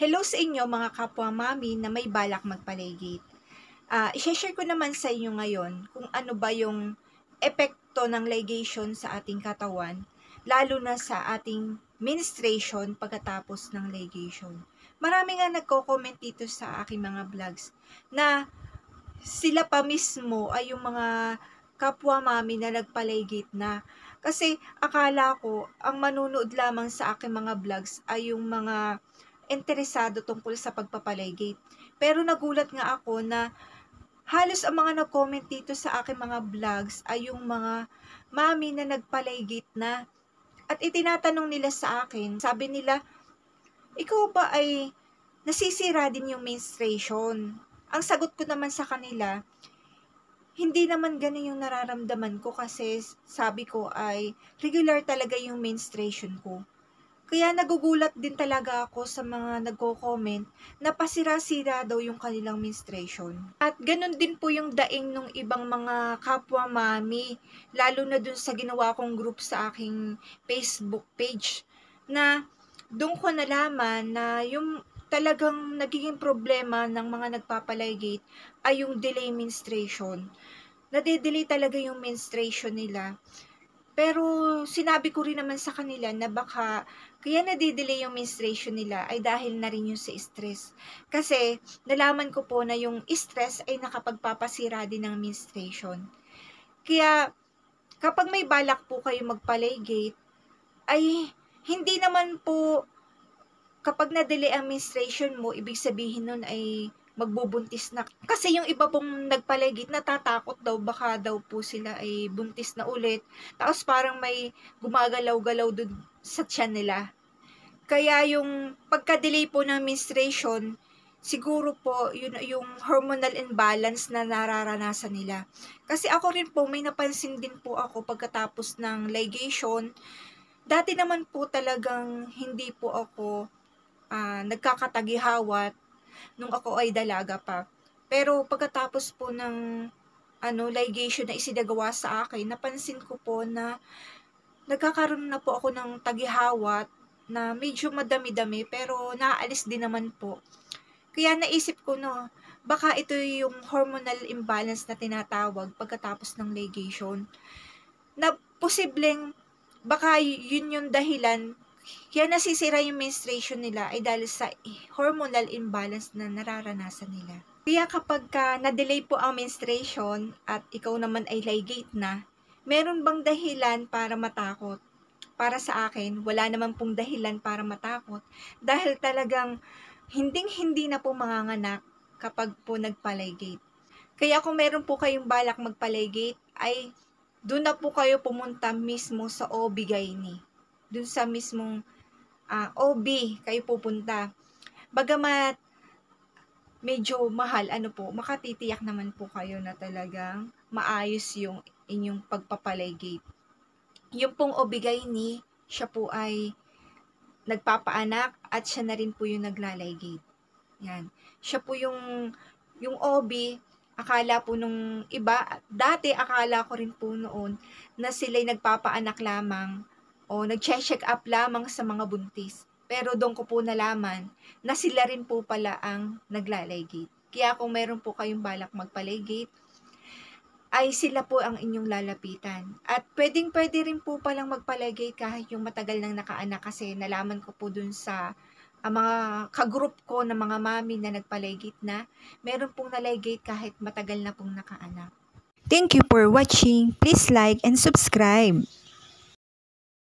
Hello sa inyo mga kapwa mami na may balak magpaligid. I-share ko naman sa inyo ngayon kung ano ba yung epekto ng ligation sa ating katawan, lalo na sa ating menstruation pagkatapos ng ligation. Marami nga nagko-comment dito sa aking mga vlogs na sila pa mismo ay yung mga kapwa mami na nagpaligid na. Kasi akala ko, ang manunood lamang sa aking mga vlogs ay yung mga interesado tungkol sa pagpapaligid. Pero nagulat nga ako na halos ang mga nag-comment dito sa aking mga vlogs ay yung mga mami na nagpaligid na. At itinatanong nila sa akin, sabi nila, ikaw ba ay nasisira din yung menstruation? Ang sagot ko naman sa kanila, hindi naman ganun yung nararamdaman ko kasi sabi ko ay regular talaga yung menstruation ko. Kaya nagugulat din talaga ako sa mga nagko-comment na pasira-sira daw yung kanilang menstruation. At ganun din po yung daing ng ibang mga kapwa mami, lalo na dun sa ginawa kong group sa aking Facebook page, na doon ko nalaman na yung talagang nagiging problema ng mga nagpapaligid ay yung delay menstruation. Nade-delay talaga yung menstruation nila. Pero sinabi ko rin naman sa kanila na baka kaya nade-delay yung menstruation nila ay dahil na rin yung sa stress. Kasi nalaman ko po na yung stress ay nakapagpapasira din ng menstruation. Kaya kapag may balak po kayo magpaligid, ay hindi naman po kapag na-delay ang menstruation mo, ibig sabihin nun ay magbubuntis na. Kasi yung iba pong nagpaligid, natatakot daw, baka daw po sila ay buntis na ulit. Tapos parang may gumagalaw-galaw dun sa tiyan nila. Kaya yung pagka-delay po ng menstruation, siguro po yun yung hormonal imbalance na nararanasan nila. Kasi ako rin po, may napansin din po ako pagkatapos ng ligation. Dati naman po talagang hindi po ako nagkakatagihawat nung ako ay dalaga pa. Pero pagkatapos po ng ligation na isinagawa sa akin, napansin ko po na nagkakaroon na po ako ng tagihawat na medyo madami-dami pero naaalis din naman po. Kaya naisip ko baka ito yung hormonal imbalance na tinatawag pagkatapos ng ligation. Na posibleng baka yun yung dahilan kaya nasisira yung menstruation nila ay dahil sa hormonal imbalance na nararanasan nila. Kaya kapag na-delay po ang menstruation at ikaw naman ay ligate na, meron bang dahilan para matakot? Para sa akin, wala naman pong dahilan para matakot dahil talagang hinding-hindi na po manganganak kapag po nagpaligate. Kaya kung meron po kayong balak magpaligate, ay doon na po kayo pumunta mismo sa OB-GYN. Doon sa mismong OB kayo pupunta. Bagamat medyo mahal, makatitiyak naman po kayo na talagang maayos yung inyong pagpapaligate. Yung pong OB-GYN, siya po ay nagpapaanak at siya na rin po yung naglaligate. Yan. Siya po yung OB, akala po nung iba, dati akala ko rin po noon na sila'y nagpapaanak lamang o nag-check up lamang sa mga buntis. Pero doon ko po nalaman na sila rin po pala ang naglaligate. Kaya kung meron po kayong balak magpaligate, ay sila po ang inyong lalapitan. At pwede rin po palang magpaligate kahit yung matagal nang nakaanak kasi nalaman ko po dun sa mga kagroup ko na mga mami na nagpaligate na, meron pong naligate kahit matagal na pong nakaanak. Thank you for watching. Please like and subscribe.